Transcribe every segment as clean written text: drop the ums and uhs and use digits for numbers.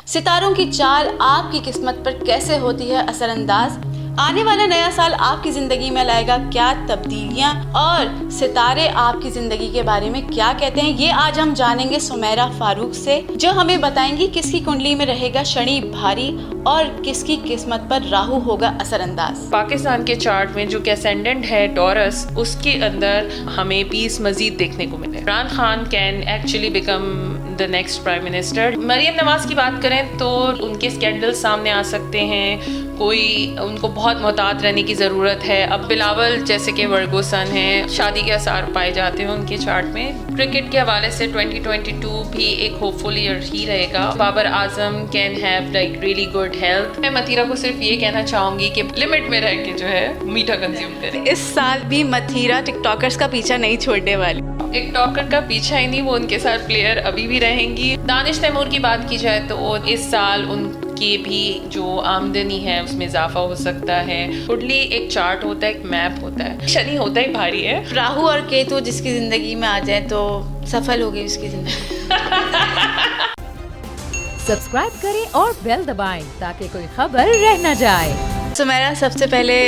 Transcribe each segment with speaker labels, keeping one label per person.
Speaker 1: सितारों की चाल आपकी किस्मत पर कैसे होती है असरअंदाज। आने वाला नया साल आपकी जिंदगी में लाएगा क्या तब्दीलियां और सितारे आपकी जिंदगी के बारे में क्या कहते हैं, ये आज हम जानेंगे सुमेरा फारूक से, जो हमें बताएंगी किसकी कुंडली में रहेगा शनि भारी और किसकी किस्मत पर राहु होगा असरअंदाज।
Speaker 2: पाकिस्तान के चार्ट में जो कि असेंडेंट है टॉरस, उसके अंदर हमें 20 मजीद देखने को मिले। Imran Khan can actually become the next prime minister. Maryam Nawaz की बात करें तो उनके स्कैंडल सामने आ सकते हैं, कोई उनको बहुत मोहतात रहने की ज़रूरत है। अब बिलावल जैसे कि वर्गो सन है, शादी के आसार पाए जाते हैं उनके चार्ट में। क्रिकेट के हवाले से 2022 भी एक होपफुल ईयर ही रहेगा। Babar Azam can have like really good health. मैं मथीरा को सिर्फ ये कहना चाहूँगी कि लिमिट में रह के जो है मीठा कंज्यूम करें।
Speaker 1: इस साल भी मथीरा टिकटॉकर्स का पीछा नहीं छोड़ने वाली।
Speaker 2: टिकटॉकर का पीछा ही नहीं, वो उनके साथ प्लेयर अभी भी रहेंगी। दानिश तैमूर की बात की जाए तो इस साल उनकी भी जो आमदनी है उसमें इजाफा हो सकता है। कुंडली एक चार्ट होता है, एक मैप होता है। शनि होता ही भारी है।
Speaker 1: राहु और केतु जिसकी जिंदगी में आ जाए तो सफल हो गई उसकी जिंदगी।
Speaker 3: सब्सक्राइब करें और बेल दबाएं ताकि कोई खबर रह न जाए।
Speaker 1: सुमेरा, सबसे पहले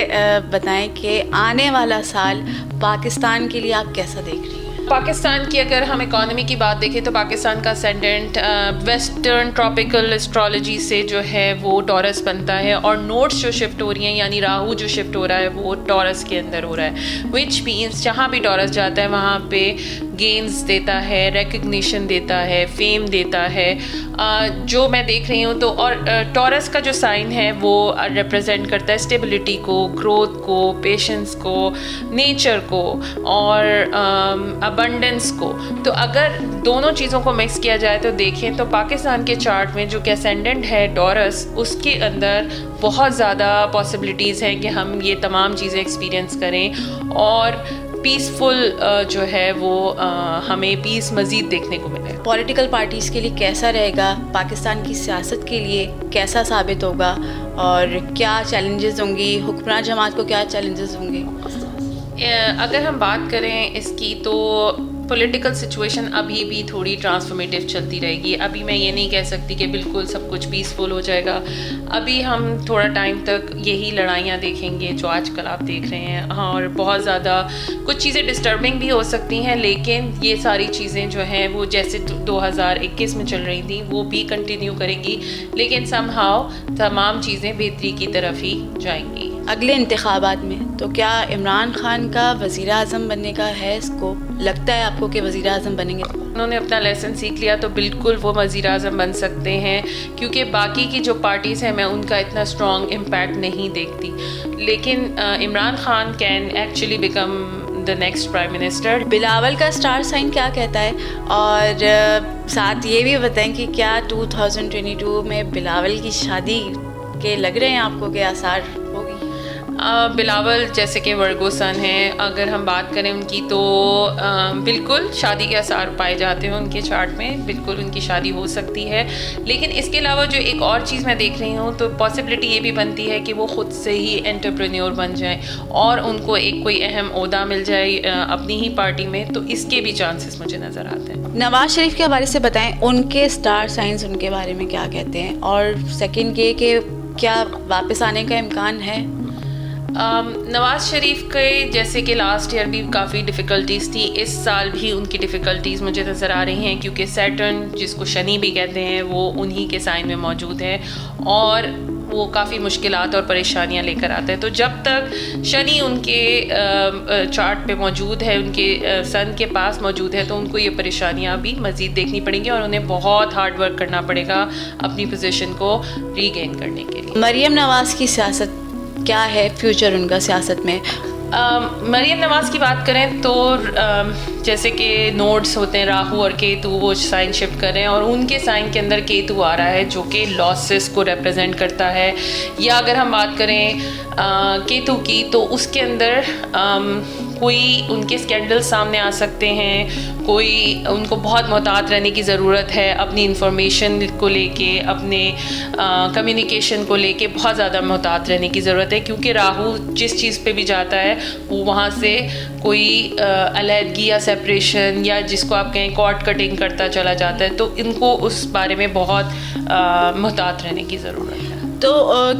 Speaker 1: बताएं कि आने वाला साल पाकिस्तान के लिए आप कैसा देख रही हैं?
Speaker 2: पाकिस्तान की अगर हम इकोनॉमी की बात देखें तो पाकिस्तान का असेंडेंट वेस्टर्न ट्रॉपिकल एस्ट्रोलॉजी से जो है वो टॉरस बनता है, और नोट्स जो शिफ्ट हो रही हैं यानी राहु जो शिफ्ट हो रहा है वो टॉरस के अंदर हो रहा है, विच मीन्स जहाँ भी टॉरस जाता है वहाँ पे गेन्स देता है, रिकग्निशन देता है, फेम देता है, जो मैं देख रही हूँ। तो और टॉरस का जो साइन है वो रिप्रेजेंट करता है स्टेबिलिटी को, ग्रोथ को, पेशेंस को, नेचर को और अबंडेंस को। तो अगर दोनों चीज़ों को मिक्स किया जाए तो देखें तो पाकिस्तान के चार्ट में जो कि असेंडेंट है टॉरस, उसके अंदर बहुत ज़्यादा पॉसिबिलिटीज़ हैं कि हम ये तमाम चीज़ें एक्सपीरियंस करें और पीसफुल जो है वो हमें पीस मज़ीद देखने को मिले।
Speaker 1: पॉलिटिकल पार्टीज़ के लिए कैसा रहेगा, पाकिस्तान की सियासत के लिए कैसा साबित होगा और क्या चैलेंजेस होंगी, हुक्मरान जमात को क्या चैलेंजेस होंगे?
Speaker 2: अगर हम बात करें इसकी तो पॉलिटिकल सिचुएशन अभी भी थोड़ी ट्रांसफॉर्मेटिव चलती रहेगी। अभी मैं ये नहीं कह सकती कि बिल्कुल सब कुछ पीसफुल हो जाएगा। अभी हम थोड़ा टाइम तक यही लड़ाइयाँ देखेंगे जो आजकल आप देख रहे हैं, और बहुत ज़्यादा कुछ चीज़ें डिस्टर्बिंग भी हो सकती हैं, लेकिन ये सारी चीज़ें जो हैं वो जैसे 2021 में चल रही थी वो भी कंटिन्यू करेंगी, लेकिन समहाउ तमाम चीज़ें बेहतरी की तरफ ही जाएंगी।
Speaker 1: अगले इंतखाबात में तो क्या इमरान खान का वज़ीर आज़म बनने का है स्कोप? लगता है आपको कि वज़ीर आज़म बनेंगे?
Speaker 2: उन्होंने अपना लेसन सीख लिया तो बिल्कुल वो वज़ीर आज़म बन सकते हैं, क्योंकि बाकी की जो पार्टीज़ हैं मैं उनका इतना स्ट्रॉन्ग इम्पैक्ट नहीं देखती, लेकिन Imran Khan can actually become the next prime minister.
Speaker 1: Bilawal का स्टार साइन क्या कहता है, और साथ ये भी बताएं कि क्या 2022 में बिलावल की शादी के लग रहे हैं आपको के आसार होगी?
Speaker 2: बिलावल जैसे कि वर्गो सन है, अगर हम बात करें उनकी तो बिल्कुल शादी के आसार पाए जाते हैं उनके चार्ट में, बिल्कुल उनकी शादी हो सकती है। लेकिन इसके अलावा जो एक और चीज़ मैं देख रही हूँ तो पॉसिबिलिटी ये भी बनती है कि वो ख़ुद से ही एंटरप्रेन्योर बन जाएं और उनको एक कोई अहम ओहदा मिल जाए अपनी ही पार्टी में, तो इसके भी चांसेस मुझे नज़र आते हैं।
Speaker 1: नवाज शरीफ के हवाले से बताएं, उनके स्टार साइंस उनके बारे में क्या कहते हैं, और सेकंड ये कि क्या वापस आने का इम्कान है?
Speaker 2: नवाज़ शरीफ के जैसे कि लास्ट ईयर भी काफ़ी डिफ़िकल्टीज़ थी, इस साल भी उनकी डिफ़िकल्टीज़ मुझे नज़र आ रही हैं, क्योंकि सैटर्न जिसको शनि भी कहते हैं वो उन्हीं के साइन में मौजूद है और वो काफ़ी मुश्किलात और परेशानियां लेकर आता है। तो जब तक शनि उनके चार्ट पे मौजूद है, उनके सन के पास मौजूद है, तो उनको ये परेशानियां भी मज़ीद देखनी पड़ेंगी और उन्हें बहुत हार्ड वर्क करना पड़ेगा अपनी पोजीशन को रीगेन करने के लिए।
Speaker 1: मरियम नवाज़ की सियासत क्या है, फ्यूचर उनका सियासत में?
Speaker 2: मरियम नवाज़ की बात करें तो जैसे कि नोड्स होते हैं राहु और केतु, वो साइन शिफ्ट कर रहे हैं और उनके साइन के अंदर केतु आ रहा है जो कि लॉसेस को रिप्रेजेंट करता है। या अगर हम बात करें केतु की तो उसके अंदर कोई उनके स्कैंडल सामने आ सकते हैं, कोई उनको बहुत मोहतात रहने की ज़रूरत है अपनी इंफॉर्मेशन को लेके, अपने कम्युनिकेशन को लेके बहुत ज़्यादा मोहतात रहने की ज़रूरत है, क्योंकि राहु जिस चीज़ पे भी जाता है वो वहाँ से कोई अलहदगी या सेपरेशन या जिसको आप कहें कॉर्ड कटिंग करता चला जाता है, तो इनको उस बारे में बहुत मुहतात रहने की ज़रूरत है।
Speaker 1: तो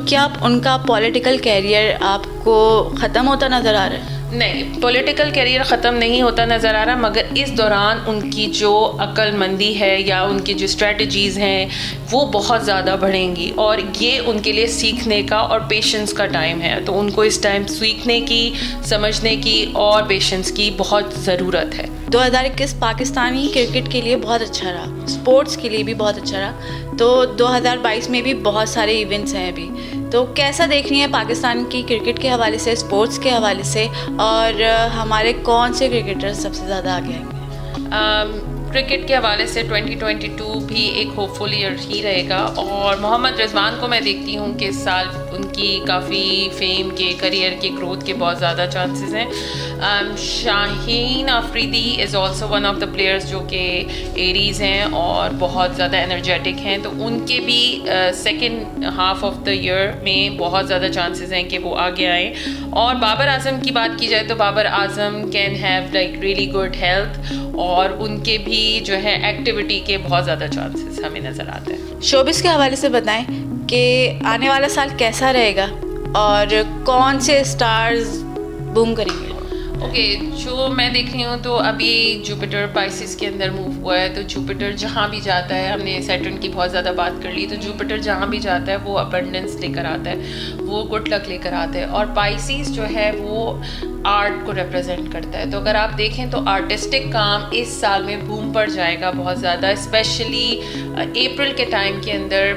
Speaker 1: क्या उनका पॉलिटिकल कैरियर आपको ख़त्म होता नज़र आ रहा है?
Speaker 2: नहीं, पॉलिटिकल कैरियर ख़त्म नहीं होता नज़र आ रहा, मगर इस दौरान उनकी जो अक्लमंदी है या उनकी जो स्ट्रेटजीज़ हैं वो बहुत ज़्यादा बढ़ेंगी, और ये उनके लिए सीखने का और पेशेंस का टाइम है। तो उनको इस टाइम सीखने की, समझने की और पेशेंस की बहुत ज़रूरत है।
Speaker 1: 2021 पाकिस्तानी क्रिकेट के लिए बहुत अच्छा रहा, स्पोर्ट्स के लिए भी बहुत अच्छा रहा। तो 2022 में भी बहुत सारे इवेंट्स हैं अभी, तो कैसा देख रही हैं पाकिस्तान की क्रिकेट के हवाले से, स्पोर्ट्स के हवाले से, और हमारे कौन से क्रिकेटर सबसे ज़्यादा आगे आएंगे?
Speaker 2: क्रिकेट के हवाले से 2022 भी एक होपफुल ईयर ही रहेगा, और मोहम्मद रिजवान को मैं देखती हूँ कि इस साल उनकी काफ़ी फेम के, करियर के ग्रोथ के बहुत ज़्यादा चांसेस हैं। Shaheen Afridi is also one of the players जो कि एरीज़ हैं और बहुत ज़्यादा एनर्जेटिक हैं, तो उनके भी second half of the year में बहुत ज़्यादा चांसेस हैं कि वो आगे आएँ। और बाबर आजम की बात की जाए तो Babar Azam can have like really good health, और उनके भी जो है एक्टिविटी के बहुत ज़्यादा चांसेस हमें नज़र आते हैं।
Speaker 1: शोबिस के हवाले से बताएं कि आने वाला साल कैसा रहेगा और कौन से स्टार्स बूम करेंगे?
Speaker 2: ओके, जो मैं देख रही हूँ तो अभी जुपिटर पाइसिस के अंदर मूव हुआ है, तो जुपिटर जहाँ भी जाता है, हमने सैटर्न की बहुत ज़्यादा बात कर ली, तो जुपिटर जहाँ भी जाता है वो अबंडेंस लेकर आता है, वो गुड लक लेकर आता है। और पाइसिस जो है वो आर्ट को रिप्रेजेंट करता है, तो अगर आप देखें तो आर्टिस्टिक काम इस साल में बूम पर जाएगा बहुत ज़्यादा, स्पेशली अप्रैल के टाइम के अंदर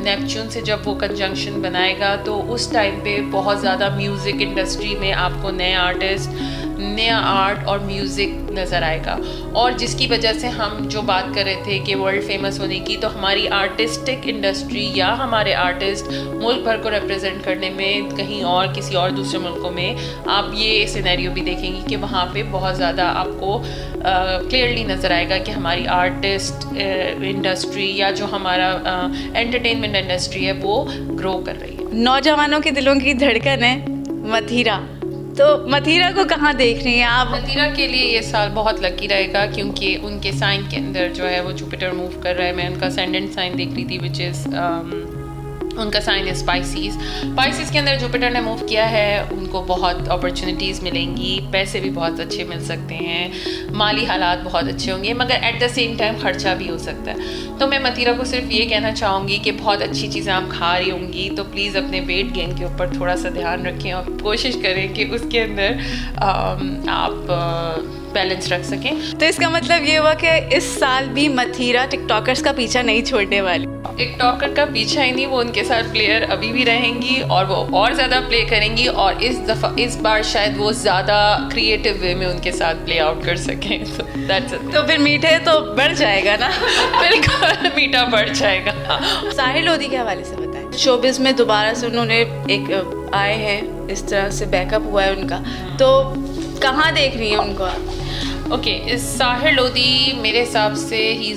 Speaker 2: नेपच्यून से जब वो कंजंक्शन बनाएगा तो उस टाइम पे बहुत ज़्यादा म्यूज़िक इंडस्ट्री में आपको नए आर्टिस्ट, नया आर्ट और म्यूज़िक नज़र आएगा। और जिसकी वजह से हम जो बात कर रहे थे कि वर्ल्ड फेमस होने की, तो हमारी आर्टिस्टिक इंडस्ट्री या हमारे आर्टिस्ट मुल्क भर को रिप्रेजेंट करने में कहीं और किसी और दूसरे मुल्कों में आप ये सिनेरियो भी देखेंगी कि वहाँ पे बहुत ज़्यादा आपको क्लियरली नज़र आएगा कि हमारी आर्टिस्ट इंडस्ट्री या जो हमारा एंटरटेनमेंट इंडस्ट्री है वो ग्रो कर रही है।
Speaker 1: नौजवानों के दिलों की धड़कन है मथीरा, तो मथीरा को कहाँ देख रही हैं आप?
Speaker 2: मथीरा के लिए ये साल बहुत लकी रहेगा क्योंकि उनके साइन के अंदर जो है वो जुपिटर मूव कर रहा है। मैं उनका असेंडेंट साइन देख रही थी विच इज़ उनका साइन है स्पाइसिस। स्पाइसिस के अंदर जुपिटर ने मूव किया है, उनको बहुत अपॉर्चुनिटीज़ मिलेंगी, पैसे भी बहुत अच्छे मिल सकते हैं, माली हालात बहुत अच्छे होंगे, मगर एट द सेम टाइम खर्चा भी हो सकता है। तो मैं मथीरा को सिर्फ ये कहना चाहूँगी कि बहुत अच्छी चीज़ें आप खा रही होंगी, तो प्लीज़ अपने वेट गेन के ऊपर थोड़ा सा ध्यान रखें और कोशिश करें कि उसके अंदर आप बैलेंस रख सकें।
Speaker 1: तो इसका मतलब ये हुआ कि इस साल भी मथीरा टिकटॉकर्स का पीछा नहीं छोड़ने वाली।
Speaker 2: टिकटॉकर का पीछा ही नहीं, वो उनके साथ प्लेयर अभी भी रहेंगी और वो और ज़्यादा प्ले करेंगी, और इस बार शायद वो ज़्यादा क्रिएटिव वे में उनके साथ प्ले आउट कर सकें। तो दैट्स इट।
Speaker 1: तो फिर मीठे तो बढ़ जाएगा ना?
Speaker 2: बिल्कुल मीठा बढ़ जाएगा।
Speaker 1: साहिर लोधी के हवाले से बताएं, शोबिज़ में दोबारा से उन्होंने एक आए हैं, इस तरह से बैकअप हुआ है उनका, तो कहाँ देख रही हैं उनको आप?
Speaker 2: ओके, साहिर लोधी मेरे हिसाब से he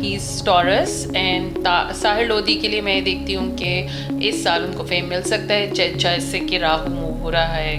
Speaker 2: is taurus, and Sahir Lodhi के लिए मैं देखती हूँ कि इस साल उनको फेम मिल सकता है, जैसे कि राहु मूव हो रहा है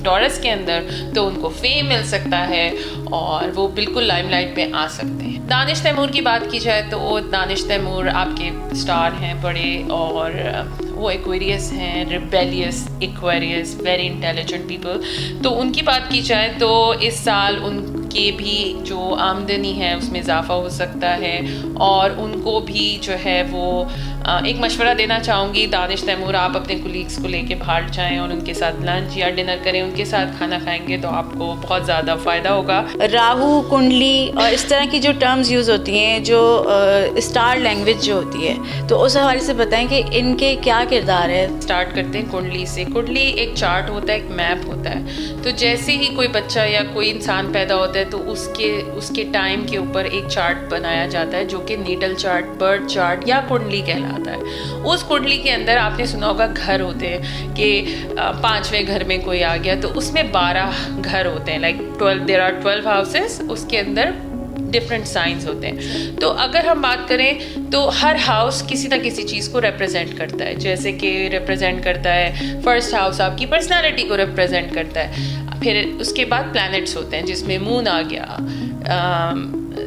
Speaker 2: टॉरस के अंदर, तो उनको फेम मिल सकता है और वो बिल्कुल लाइमलाइट पे आ सकते हैं। दानिश तैमूर की बात की जाए तो दानिश तैमूर आपके स्टार हैं बड़े, और वो एक्वेरियस हैं, rebellious Aquarius, very intelligent people. तो उनकी बात की जाए तो इस साल उनकी भी जो आमदनी है उसमें इजाफा हो सकता है, और उनको भी जो है वो एक मशवरा देना चाहूँगी, दानिश तैमूर आप अपने कुलीग्स को लेके बाहर जाएं और उनके साथ लंच या डिनर करें, उनके साथ खाना खाएंगे तो आपको बहुत ज़्यादा फ़ायदा होगा।
Speaker 1: राहु, कुंडली और इस तरह की जो टर्म्स यूज़ होती हैं, जो स्टार लैंग्वेज जो होती है, तो उस हवाले से बताएं कि इनके क्या किरदार है।
Speaker 2: स्टार्ट करते हैं कुंडली से। कुंडली एक चार्ट होता है, एक मैप होता है, तो जैसे ही कोई बच्चा या कोई इंसान पैदा होता है तो उसके टाइम के ऊपर एक चार्ट बनाया जाता है जो कि नीडल चार्ट, बर्थ चार्ट या कुंडली कहलाता है। उस कुंडली के अंदर आपने सुना होगा घर होते हैं कि 5वें घर में कोई आ गया तो उसमें 12 घर होते हैं, लाइक 12, देयर आर 12 हाउसेस, उसके अंदर डिफरेंट साइंस होते हैं। तो अगर हम बात करें तो हर हाउस किसी ना किसी चीज़ को रिप्रेजेंट करता है, जैसे कि रिप्रेजेंट करता है फर्स्ट हाउस आपकी पर्सनालिटी को रिप्रेजेंट करता है। फिर उसके बाद प्लैनेट्स होते हैं जिसमें मून आ गया,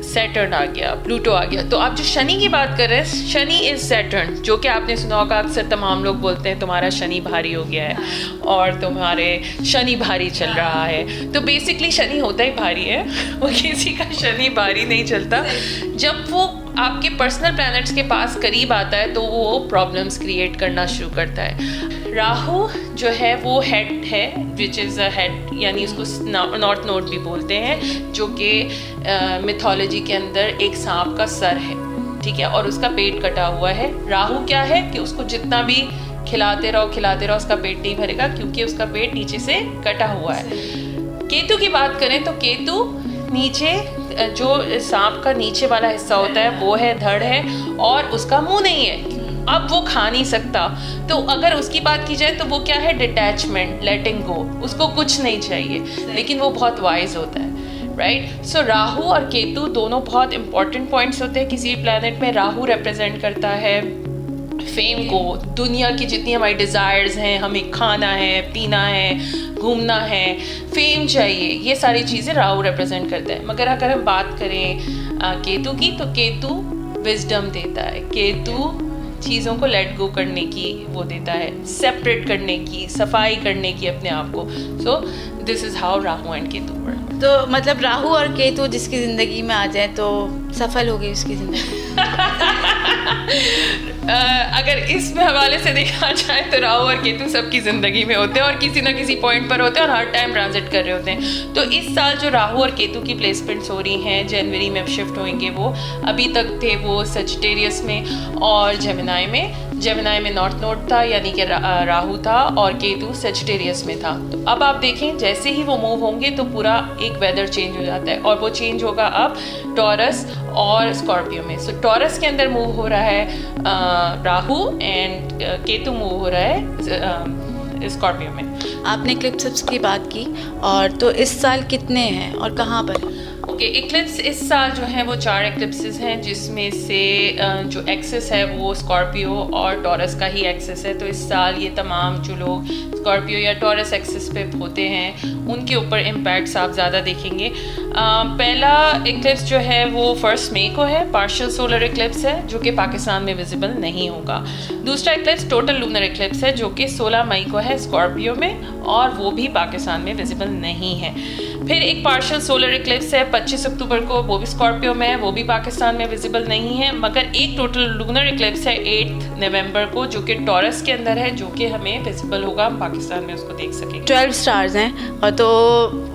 Speaker 2: सैटर्न आ गया, प्लूटो आ गया। तो आप जो शनि की बात कर रहे हैं, शनि इज सैटर्न, जो कि आपने सुना होगा, अक्सर तमाम लोग बोलते हैं तुम्हारा शनि भारी हो गया है और तुम्हारे शनि भारी चल रहा है। तो बेसिकली शनि होता ही भारी है, वो किसी का शनि भारी नहीं चलता। जब वो आपके पर्सनल प्लैनेट्स के पास करीब आता है तो वो प्रॉब्लम्स क्रिएट करना शुरू करता है। राहु जो है वो हेड है, विच इज़ अ हेड, यानी उसको नॉर्थ नोड भी बोलते हैं, जो कि मिथोलॉजी के अंदर एक सांप का सर है, ठीक है, और उसका पेट कटा हुआ है। राहु क्या है कि उसको जितना भी खिलाते रहो उसका पेट नहीं भरेगा, क्योंकि उसका पेट नीचे से कटा हुआ है। केतु की बात करें तो केतु नीचे, जो सांप का नीचे वाला हिस्सा होता है वो है, धड़ है, और उसका मुंह नहीं है, अब वो खा नहीं सकता। तो अगर उसकी बात की जाए तो वो क्या है, डिटैचमेंट, लेटिंग गो, उसको कुछ नहीं चाहिए, लेकिन वो बहुत वाइज होता है, राइट। सो राहु और केतु दोनों बहुत इंपॉर्टेंट पॉइंट्स होते हैं किसी भी प्लैनेट में। राहु रिप्रेजेंट करता है फेम को, दुनिया की जितनी हमारी डिज़ायर्स हैं, हमें खाना है, पीना है, घूमना है, फेम चाहिए, ये सारी चीज़ें राहु रिप्रेजेंट करता है। मगर अगर हम बात करें केतु की, तो केतु विजडम देता है, केतु चीज़ों को लेट गो करने की वो देता है, सेपरेट करने की, सफाई करने की अपने आप को। So this is how Rahu and Ketu work.
Speaker 1: तो मतलब राहु और केतु जिसकी ज़िंदगी में आ जाए तो सफल हो गई उसकी ज़िंदगी।
Speaker 2: अगर इस हवाले से देखा जाए तो राहु और केतु सबकी ज़िंदगी में होते हैं और किसी ना किसी पॉइंट पर होते हैं और हर टाइम ट्रांजिट कर रहे होते हैं। तो इस साल जो राहु और केतु की प्लेसमेंट्स हो रही हैं, जनवरी में अब शिफ्ट होंगे वो, अभी तक थे वो सजिटेरियस में और जेमिनाई में। जेमिनाई में नॉर्थ नोड था, यानी कि राहु था, और केतु सजिटेरियस में था। तो अब आप देखें जैसे ही वो मूव होंगे तो पूरा एक वेदर चेंज हो जाता है, और वो चेंज होगा अब टॉरस और स्कॉर्पियो में। सो टॉरस के अंदर मूव हो रहा है राहु, एंड केतु मूव हो रहा है स्कॉर्पियो में।
Speaker 1: आपने इक्लिप्सेस की बात की, और तो इस साल कितने हैं और कहाँ पर?
Speaker 2: ओके, इक्लिप्स इस साल जो हैं वो 4 इक्लिप्सेस हैं, जिसमें से जो एक्सेस है वो स्कॉर्पियो और टॉरस का ही एक्सेस है। तो इस साल ये तमाम जो लोग स्कॉर्पियो या टॉरस एक्सेस पे होते हैं उनके ऊपर इम्पैक्ट्स आप ज़्यादा देखेंगे। पहला इक्लिप्स जो है वो 1 मई को है, पार्शियल सोलर इक्लिप्स है, जो कि पाकिस्तान में विजिबल नहीं होगा। दूसरा इक्लिप्स टोटल लूनर इक्लिप्स है, जो कि 16 मई को है स्कॉर्पियो में, और वो भी पाकिस्तान में विजिबल नहीं है। फिर एक पार्शियल सोलर इक्लिप्स है 25 अक्टूबर को, वो भी स्कॉर्पियो में है, वो भी पाकिस्तान में विजिबल नहीं है। मगर एक टोटल लूनर इक्लिप्स है 8 नवंबर को, जो कि टॉरस के अंदर है, जो कि हमें विजिबल होगा, हम पाकिस्तान में उसको देख सकेंगे।
Speaker 1: 12 स्टार्स हैं, और तो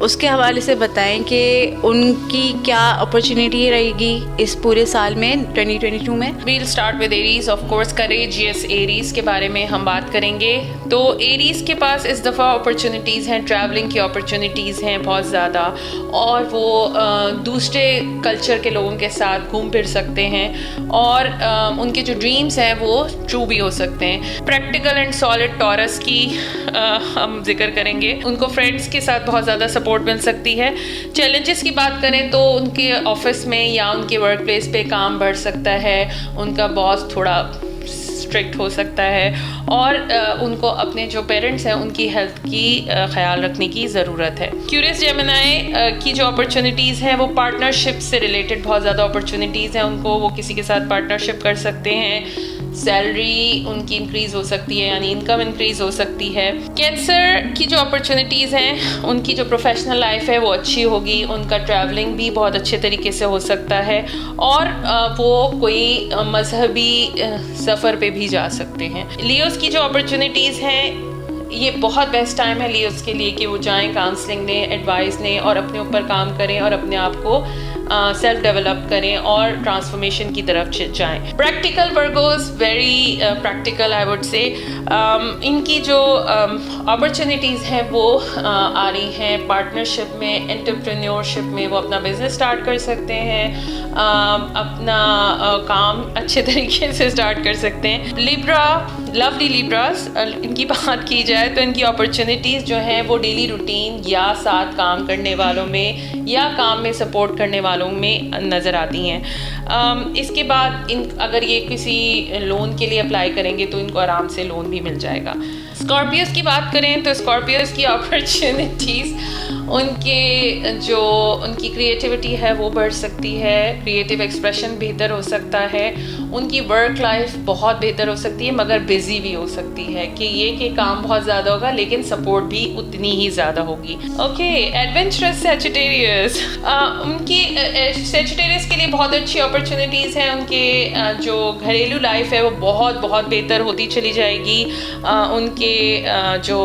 Speaker 1: उसके हवाले से बताएं कि उनकी क्या अपॉर्चुनिटी रहेगी इस पूरे साल में 2022 में।
Speaker 2: We'll start with Aries, of course courageous Aries के बारे में हम बात करेंगे। तो एरीज के पास इस दफ़ा अपॉर्चुनिटीज़ हैं, ट्रैवलिंग की अपॉर्चुनिटीज़ हैं बहुत ज़्यादा, और वो दूसरे कल्चर के लोगों के साथ घूम फिर सकते हैं, और उनके जो ड्रीम्स हैं वो ट्रू भी हो सकते हैं। प्रैक्टिकल एंड सॉलिड टॉरस की हम जिक्र करेंगे, उनको फ्रेंड्स के साथ बहुत ज़्यादा सपोर्ट मिल सकती है। चैलेंजेस की बात करें तो उनके ऑफिस में या उनके वर्क प्लेस पे काम बढ़ सकता है, उनका बॉस थोड़ा स्ट्रिक्ट हो सकता है, और उनको अपने जो पेरेंट्स हैं उनकी हेल्थ की ख्याल रखने की ज़रूरत है। क्यूरियस जेमिनाई की जो अपॉर्चुनिटीज़ हैं वो पार्टनरशिप से रिलेटेड बहुत ज़्यादा अपॉर्चुनिटीज़ हैं, उनको वो किसी के साथ पार्टनरशिप कर सकते हैं, सैलरी उनकी इंक्रीज़ हो सकती है, यानी इनकम इंक्रीज़ हो सकती है। कैंसर की जो अपॉर्चुनिटीज़ हैं, उनकी जो प्रोफेशनल लाइफ है वो अच्छी होगी, उनका ट्रैवलिंग भी बहुत अच्छे तरीके से हो सकता है, और वो कोई मजहबी सफ़र पे भी जा सकते हैं। लियोस की जो अपॉर्चुनिटीज़ हैं, ये बहुत बेस्ट टाइम है लियोस के लिए कि वो जाएं, काउंसलिंग लें, एडवाइस लें, और अपने ऊपर काम करें, और अपने आप को सेल्फ डेवलप करें और ट्रांसफॉर्मेशन की तरफ जाएं। Practical Virgo's, very practical I would say, इनकी जो अपॉर्चुनिटीज़ हैं वो आ रही हैं पार्टनरशिप में, एंटरप्रेन्योरशिप में, वो अपना बिजनेस स्टार्ट कर सकते हैं, अपना काम अच्छे तरीके से स्टार्ट कर सकते हैं। लिब्रा, लवली लिब्रास, इनकी बात की जाए तो इनकी अपॉर्चुनिटीज़ जो हैं वो डेली रूटीन या साथ काम करने वालों में या काम में सपोर्ट करने वालों में नज़र आती हैं। इसके बाद अगर ये किसी लोन के लिए अप्लाई करेंगे तो इनको आराम से लोन भी मिल जाएगा। स्कॉर्पियोज की बात करें तो स्कॉर्पियोज की अपॉर्चुनिटीज़ उनकी क्रिएटिविटी है वो बढ़ सकती है, क्रिएटिव एक्सप्रेशन बेहतर हो सकता है, उनकी वर्क लाइफ बहुत बेहतर हो सकती है, मगर बिजी भी हो सकती है कि काम बहुत ज़्यादा होगा लेकिन सपोर्ट भी उतनी ही ज़्यादा होगी। ओके, एडवेंचरस सैजिटेरियस, उनकी सैजिटेरियस के लिए बहुत अच्छी अपॉर्चुनिटीज़ हैं। उनके जो घरेलू लाइफ है वो बहुत बहुत बेहतर होती चली जाएगी। उनके जो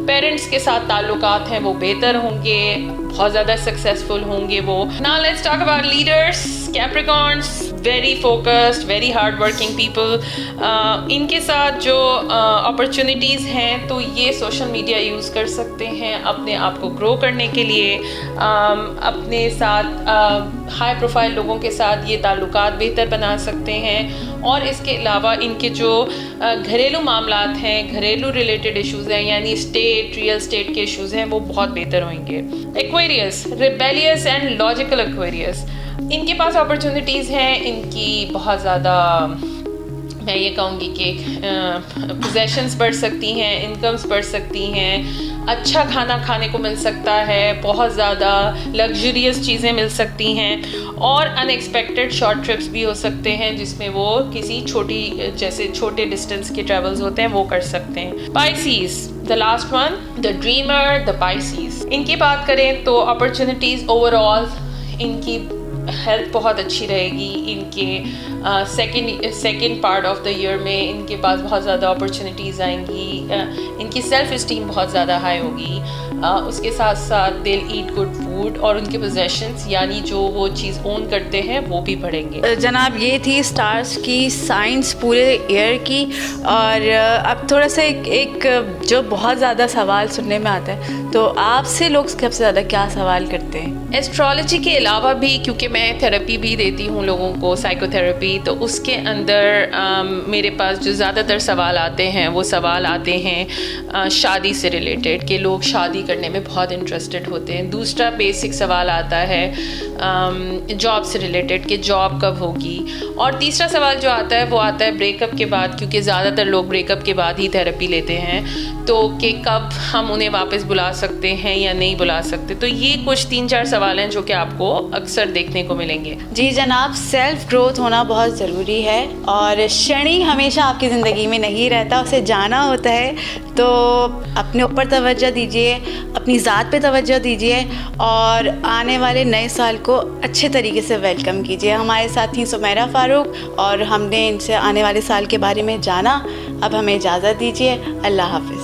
Speaker 2: पेरेंट्स के साथ ताल्लुकात हैं वो बेहतर होंगे, बहुत ज़्यादा सक्सेसफुल होंगे वो। Now let's talk about leaders, Capricorns, very focused, very hard working people. इनके साथ जो अपॉर्चुनिटीज़ हैं तो ये सोशल मीडिया यूज़ कर सकते हैं अपने आप को ग्रो करने के लिए। अपने साथ हाई प्रोफाइल लोगों के साथ ये ताल्लुकात बेहतर बना सकते हैं। और इसके अलावा इनके जो घरेलू मामलात हैं, घरेलू रिलेटेड इश्यूज़ हैं, यानी रियल एस्टेट के इश्यूज़ हैं, वो बहुत बेहतर होंगे। Aquarius, rebellious and logical Aquarius, इनके पास अपॉर्चुनिटीज़ हैं। इनकी बहुत ज़्यादा, मैं ये कहूँगी कि पोजेशंस बढ़ सकती हैं, इनकम्स बढ़ सकती हैं, अच्छा खाना खाने को मिल सकता है, बहुत ज़्यादा लग्जरियस चीज़ें मिल सकती हैं, और अनएक्सपेक्टेड शॉर्ट ट्रिप्स भी हो सकते हैं जिसमें वो किसी छोटे डिस्टेंस के ट्रैवल्स होते हैं वो कर सकते हैं। Pisces, the last one, the dreamer, the Pisces, इनकी बात करें तो अपॉर्चुनिटीज़ ओवरऑल इनकी हेल्थ बहुत अच्छी रहेगी। इनके second part of the year में इनके पास बहुत ज़्यादा अपॉर्चुनिटीज़ आएंगी। इनकी सेल्फ इस्टीम बहुत ज़्यादा हाई होगी। उसके साथ साथ दिल ईट गुड फूड, और उनके पोजेशंस यानी जो वो चीज़ ओन करते हैं वो भी बढ़ेंगे।
Speaker 1: जनाब, ये थी स्टार्स की साइंस पूरे ईयर की। और अब थोड़ा सा एक जो बहुत ज़्यादा सवाल सुनने में आता है, तो आपसे लोग सबसे ज़्यादा क्या सवाल करते हैं?
Speaker 2: एस्ट्रोलॉजी के अलावा भी, क्योंकि मैं थेरेपी भी देती हूँ लोगों को, साइकोथेरेपी, तो उसके अंदर मेरे पास जो ज़्यादातर सवाल आते हैं वो सवाल आते हैं शादी से रिलेटेड, कि लोग शादी करने में बहुत इंटरेस्टेड होते हैं। दूसरा बेसिक सवाल आता है जॉब से रिलेटेड, कि जॉब कब होगी। और तीसरा सवाल जो आता है वो आता है ब्रेकअप के बाद, क्योंकि ज़्यादातर लोग ब्रेकअप के बाद ही थेरेपी लेते हैं, तो कि कब हम उन्हें वापस बुला सकते हैं या नहीं बुला सकते। तो ये कुछ 3-4 सवाल हैं जो कि आपको अक्सर देखने को मिलेंगे।
Speaker 1: जी जनाब, सेल्फ ग्रोथ होना बहुत ज़रूरी है, और शनि हमेशा आपकी ज़िंदगी में नहीं रहता, उसे जाना होता है। तो अपने ऊपर तवज्जो दीजिए, अपनी ज़ात पे तवज्जो दीजिए, और आने वाले नए साल को अच्छे तरीके से वेलकम कीजिए। हमारे साथ थी सुमेरा फ़ारूक, और हमने इनसे आने वाले साल के बारे में जाना। अब हमें इजाज़त दीजिए। अल्लाह हाफ़िज़।